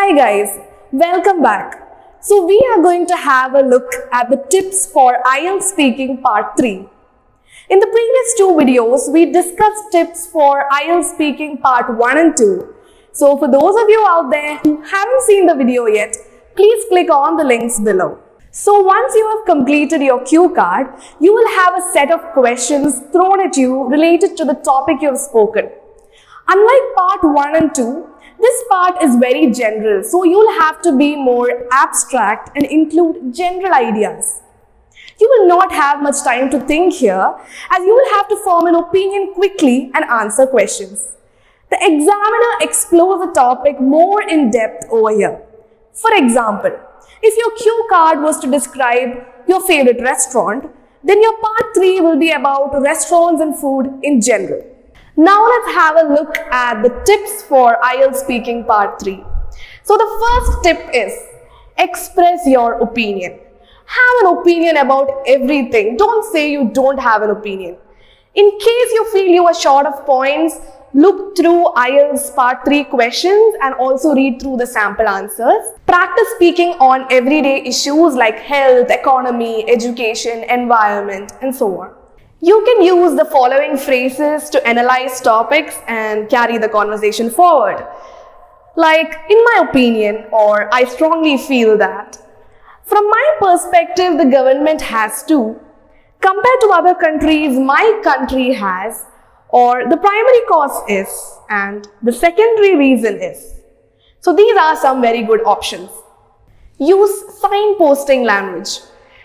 Hi guys, welcome back. So we are going to have a look at the tips for IELTS speaking part 3. In the previous two videos, we discussed tips for IELTS speaking part 1 and 2. So for those of you out there who haven't seen the video yet, please click on the links below. So once you have completed your cue card, you will have a set of questions thrown at you related to the topic you have spoken. Unlike part 1 and 2, this part is very general, so you'll have to be more abstract and include general ideas. You will not have much time to think here, as you will have to form an opinion quickly and answer questions. The examiner explores the topic more in depth over here. For example, if your cue card was to describe your favorite restaurant, then your part 3 will be about restaurants and food in general. Now let's have a look at the tips for IELTS speaking part 3. So the first tip is express your opinion. Have an opinion about everything. Don't say you don't have an opinion. In case you feel you are short of points, look through IELTS part 3 questions and also read through the sample answers. Practice speaking on everyday issues like health, economy, education, environment, and so on. You can use the following phrases to analyze topics and carry the conversation forward. Like, in my opinion, or I strongly feel that. From my perspective, the government has to. Compared to other countries, my country has. Or the primary cause is, and the secondary reason is. So these are some very good options. Use signposting language.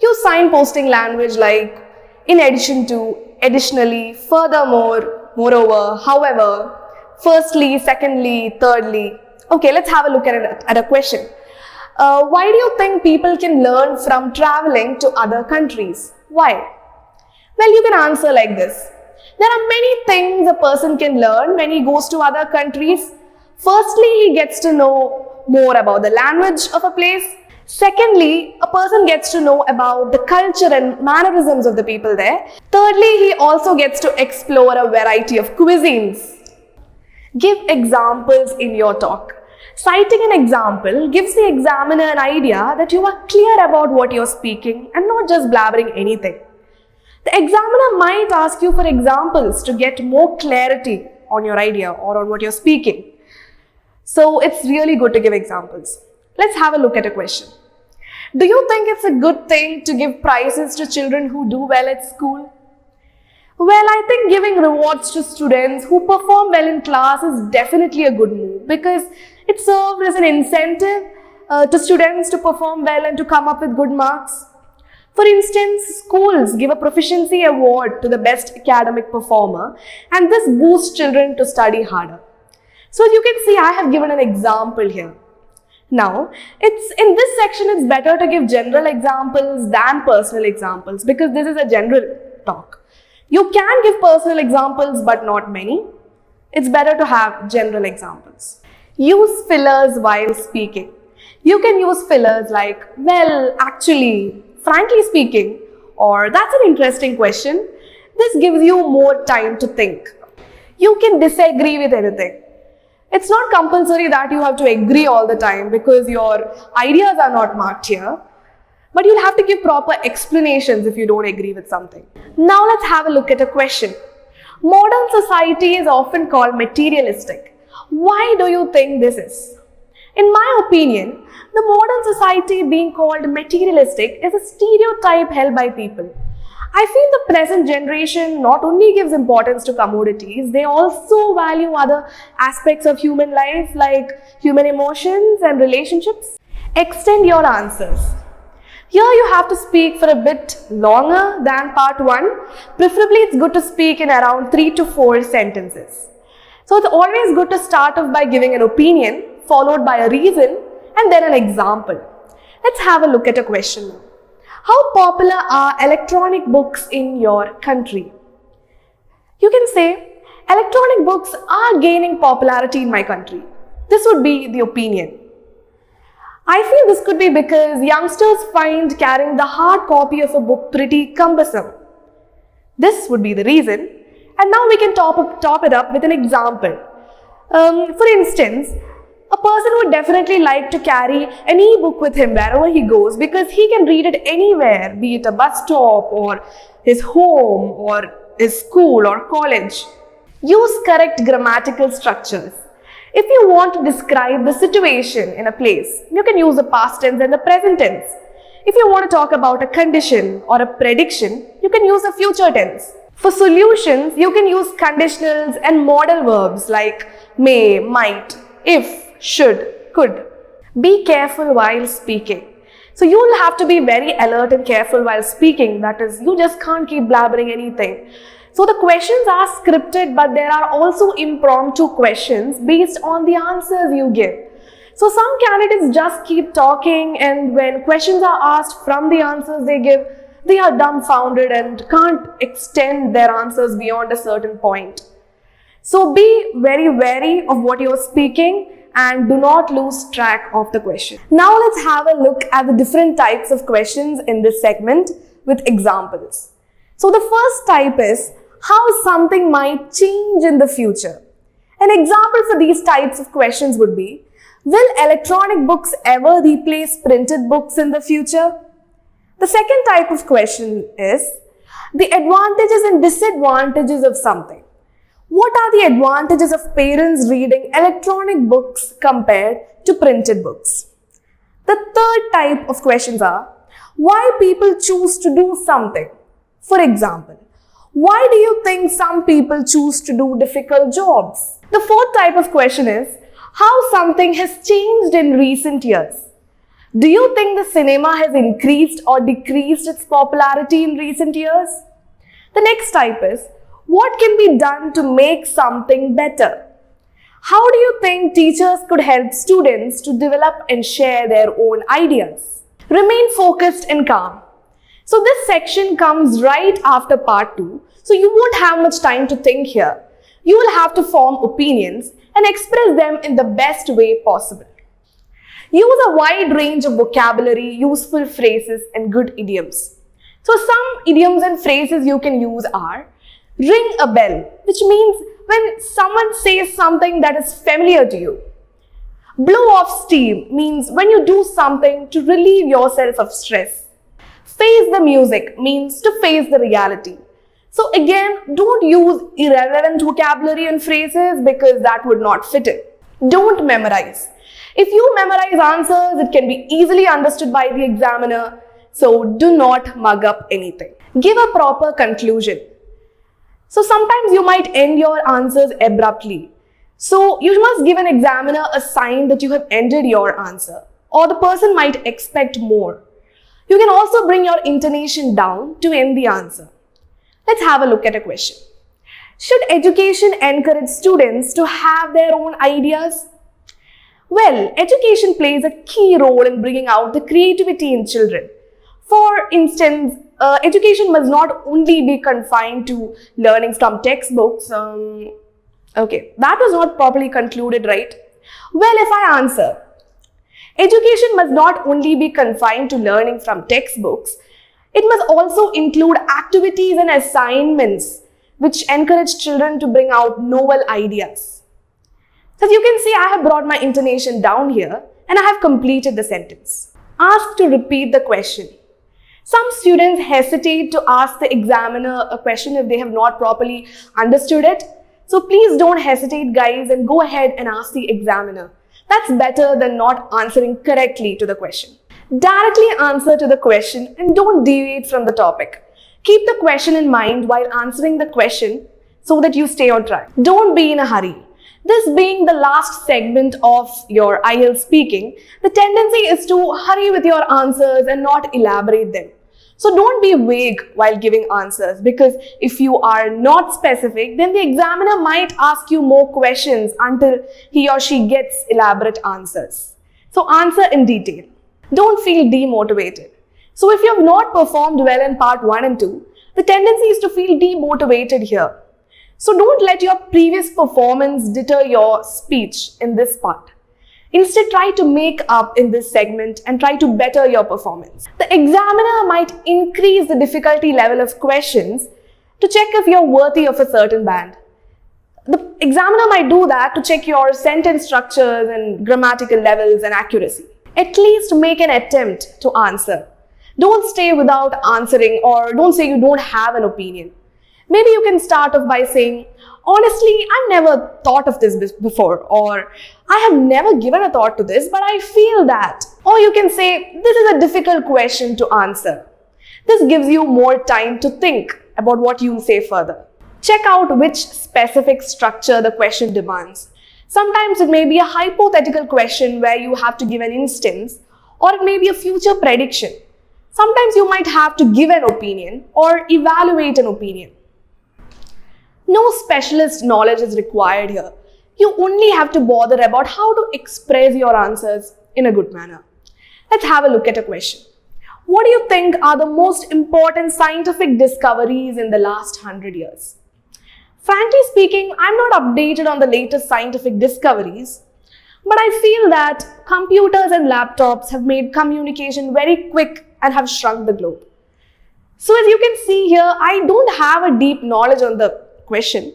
Use signposting language like in addition to, additionally, furthermore, moreover, however, firstly, secondly, thirdly. Okay, let's have a look at a question. Why do you think people can learn from traveling to other countries? Why? Well, you can answer like this. There are many things a person can learn when he goes to other countries. Firstly, he gets to know more about the language of a place. Secondly, a person gets to know about the culture and mannerisms of the people there. Thirdly, he also gets to explore a variety of cuisines. Give examples in your talk. Citing an example gives the examiner an idea that you are clear about what you're speaking and not just blabbering anything. The examiner might ask you for examples to get more clarity on your idea or on what you're speaking. So it's really good to give examples. Let's have a look at a question. Do you think it's a good thing to give prizes to children who do well at school? Well, I think giving rewards to students who perform well in class is definitely a good move because it serves as an incentive to students to perform well and to come up with good marks. For instance, schools give a proficiency award to the best academic performer, and this boosts children to study harder. So you can see I have given an example here. Now, in this section, it's better to give general examples than personal examples because this is a general talk. You can give personal examples, but not many. It's better to have general examples. Use fillers while speaking. You can use fillers like, well, actually, frankly speaking, or that's an interesting question. This gives you more time to think. You can disagree with anything. It's not compulsory that you have to agree all the time because your ideas are not marked here. But you'll have to give proper explanations if you don't agree with something. Now let's have a look at a question. Modern society is often called materialistic. Why do you think this is? In my opinion, the modern society being called materialistic is a stereotype held by people. I feel the present generation not only gives importance to commodities, they also value other aspects of human life like human emotions and relationships. Extend your answers. Here you have to speak for a bit longer than part 1. Preferably it's good to speak in around 3 to 4 sentences. So it's always good to start off by giving an opinion, followed by a reason and then an example. Let's have a look at a question now. How popular are electronic books in your country? You can say, electronic books are gaining popularity in my country. This would be the opinion. I feel this could be because youngsters find carrying the hard copy of a book pretty cumbersome. This would be the reason. And now we can top it up with an example. For instance, A person would definitely like to carry an e-book with him wherever he goes because he can read it anywhere, be it a bus stop or his home or his school or college. Use correct grammatical structures. If you want to describe the situation in a place, you can use the past tense and the present tense. If you want to talk about a condition or a prediction, you can use a future tense. For solutions, you can use conditionals and modal verbs like may, might, if, should, could. Be careful while speaking. So you will have to be very alert and careful while speaking. That is, you just can't keep blabbering anything. So the questions are scripted, but there are also impromptu questions based on the answers you give. So some candidates just keep talking, and when questions are asked from the answers they give, they are dumbfounded and can't extend their answers beyond a certain point. So be very wary of what you're speaking and do not lose track of the question. Now let's have a look at the different types of questions in this segment with examples. So the first type is how something might change in the future. An example for these types of questions would be, will electronic books ever replace printed books in the future? The second type of question is the advantages and disadvantages of something. What are the advantages of parents reading electronic books compared to printed books? The third type of questions are why people choose to do something. For example, why do you think some people choose to do difficult jobs? The fourth type of question is how something has changed in recent years. Do you think the cinema has increased or decreased its popularity in recent years? The next type is what can be done to make something better? How do you think teachers could help students to develop and share their own ideas? Remain focused and calm. So this section comes right after part 2, so you won't have much time to think here. You will have to form opinions and express them in the best way possible. Use a wide range of vocabulary, useful phrases and good idioms. So some idioms and phrases you can use are ring a bell, which means when someone says something that is familiar to you. Blow off steam means when you do something to relieve yourself of stress. Face the music means to face the reality. So again, don't use irrelevant vocabulary and phrases because that would not fit it. Don't memorize. If you memorize answers, it can be easily understood by the examiner. So do not mug up anything. Give a proper conclusion. So sometimes you might end your answers abruptly. So you must give an examiner a sign that you have ended your answer, or the person might expect more. You can also bring your intonation down to end the answer. Let's have a look at a question. Should education encourage students to have their own ideas? Well, education plays a key role in bringing out the creativity in children. For instance, education must not only be confined to learning from textbooks. Okay, that was not properly concluded, right? Well, if I answer, education must not only be confined to learning from textbooks, it must also include activities and assignments which encourage children to bring out novel ideas. So as you can see, I have brought my intonation down here and I have completed the sentence. Ask to repeat the question. Some students hesitate to ask the examiner a question if they have not properly understood it. So please don't hesitate, guys, and go ahead and ask the examiner. That's better than not answering correctly to the question. Directly answer to the question and don't deviate from the topic. Keep the question in mind while answering the question so that you stay on track. Don't be in a hurry. This being the last segment of your IELTS speaking, the tendency is to hurry with your answers and not elaborate them. So don't be vague while giving answers, because if you are not specific, then the examiner might ask you more questions until he or she gets elaborate answers. So answer in detail. Don't feel demotivated. So if you have not performed well in part 1 and 2, the tendency is to feel demotivated here. So don't let your previous performance deter your speech in this part. Instead, try to make up in this segment and try to better your performance. The examiner might increase the difficulty level of questions to check if you're worthy of a certain band. The examiner might do that to check your sentence structures and grammatical levels and accuracy. At least make an attempt to answer. Don't stay without answering, or don't say you don't have an opinion. Maybe you can start off by saying, honestly, I've never thought of this before, or I have never given a thought to this, but I feel that. Or you can say, this is a difficult question to answer. This gives you more time to think about what you'll say further. Check out which specific structure the question demands. Sometimes it may be a hypothetical question where you have to give an instance, or it may be a future prediction. Sometimes you might have to give an opinion or evaluate an opinion. No specialist knowledge is required here. You only have to bother about how to express your answers in a good manner. Let's have a look at a question. What do you think are the most important scientific discoveries in the last 100 years? Frankly speaking, I'm not updated on the latest scientific discoveries, but I feel that computers and laptops have made communication very quick and have shrunk the globe. So as you can see here, I don't have a deep knowledge on the question,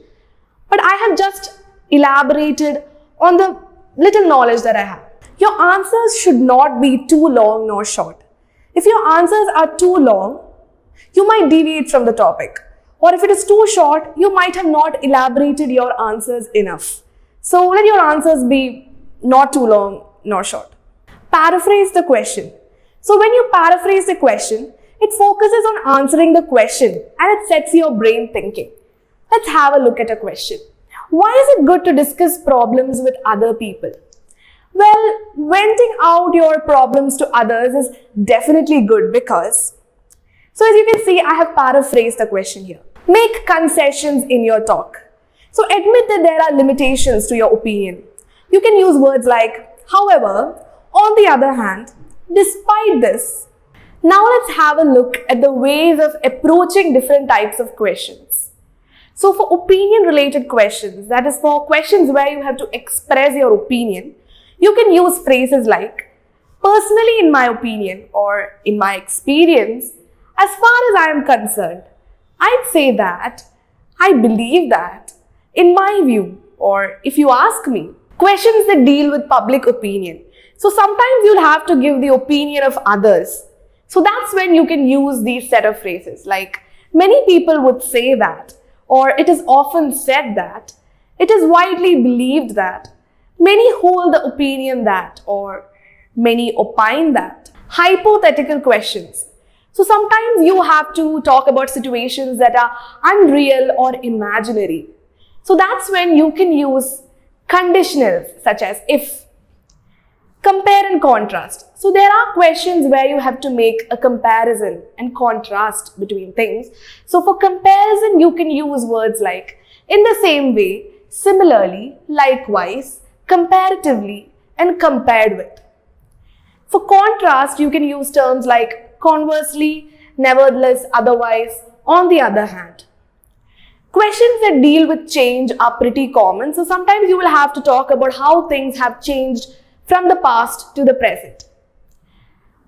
but I have just elaborated on the little knowledge that I have. Your answers should not be too long nor short. If your answers are too long, you might deviate from the topic. Or if it is too short, you might have not elaborated your answers enough. So let your answers be not too long nor short. Paraphrase the question. So when you paraphrase the question, it focuses on answering the question and it sets your brain thinking. Let's have a look at a question. Why is it good to discuss problems with other people? Well, venting out your problems to others is definitely good because, so as you can see, I have paraphrased the question here. Make concessions in your talk. So admit that there are limitations to your opinion. You can use words like, however, on the other hand, despite this. Now let's have a look at the ways of approaching different types of questions. So for opinion related questions, that is for questions where you have to express your opinion, you can use phrases like, personally in my opinion, or in my experience, as far as I am concerned, I'd say that, I believe that, in my view, or if you ask me. Questions that deal with public opinion. So sometimes you'll have to give the opinion of others. So that's when you can use these set of phrases like, many people would say that, or it is often said that, it is widely believed that, many hold the opinion that, or many opine that. Hypothetical questions. So sometimes you have to talk about situations that are unreal or imaginary. So that's when you can use conditionals such as if. Compare and contrast. So there are questions where you have to make a comparison and contrast between things. So for comparison, you can use words like in the same way, similarly, likewise, comparatively, and compared with. For contrast, you can use terms like conversely, nevertheless, otherwise, on the other hand. Questions that deal with change are pretty common. So sometimes you will have to talk about how things have changed from the past to the present.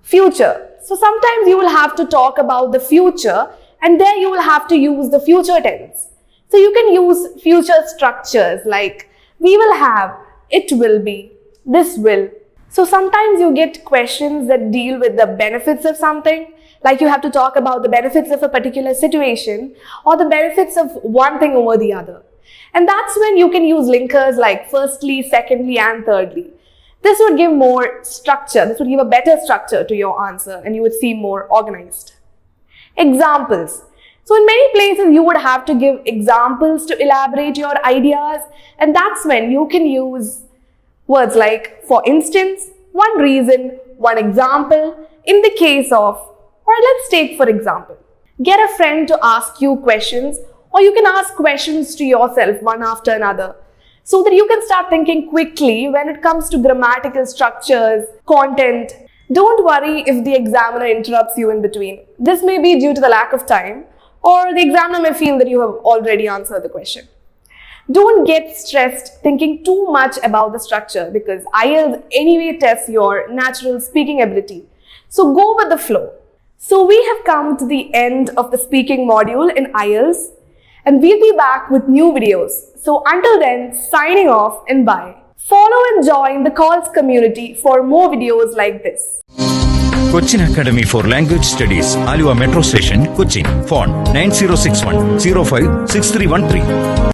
Future. So sometimes you will have to talk about the future and there you will have to use the future tense. So you can use future structures like we will have, it will be, this will. So sometimes you get questions that deal with the benefits of something, like you have to talk about the benefits of a particular situation or the benefits of one thing over the other. And that's when you can use linkers like firstly, secondly, and thirdly. This would give more structure, this would give a better structure to your answer and you would seem more organized. Examples. So in many places you would have to give examples to elaborate your ideas, and that's when you can use words like for instance, one reason, one example, in the case of, or let's take for example. Get a friend to ask you questions, or you can ask questions to yourself one after another, so that you can start thinking quickly when it comes to grammatical structures, content. Don't worry if the examiner interrupts you in between. This may be due to the lack of time, or the examiner may feel that you have already answered the question. Don't get stressed thinking too much about the structure because IELTS anyway tests your natural speaking ability. So go with the flow. So we have come to the end of the speaking module in IELTS. and we'll be back with new videos. So until then, signing off and bye. Follow and join the CALS community for more videos like this. Cochin Academy for Language Studies, Aluva Metro Station, Cochin. Phone 9061 056313.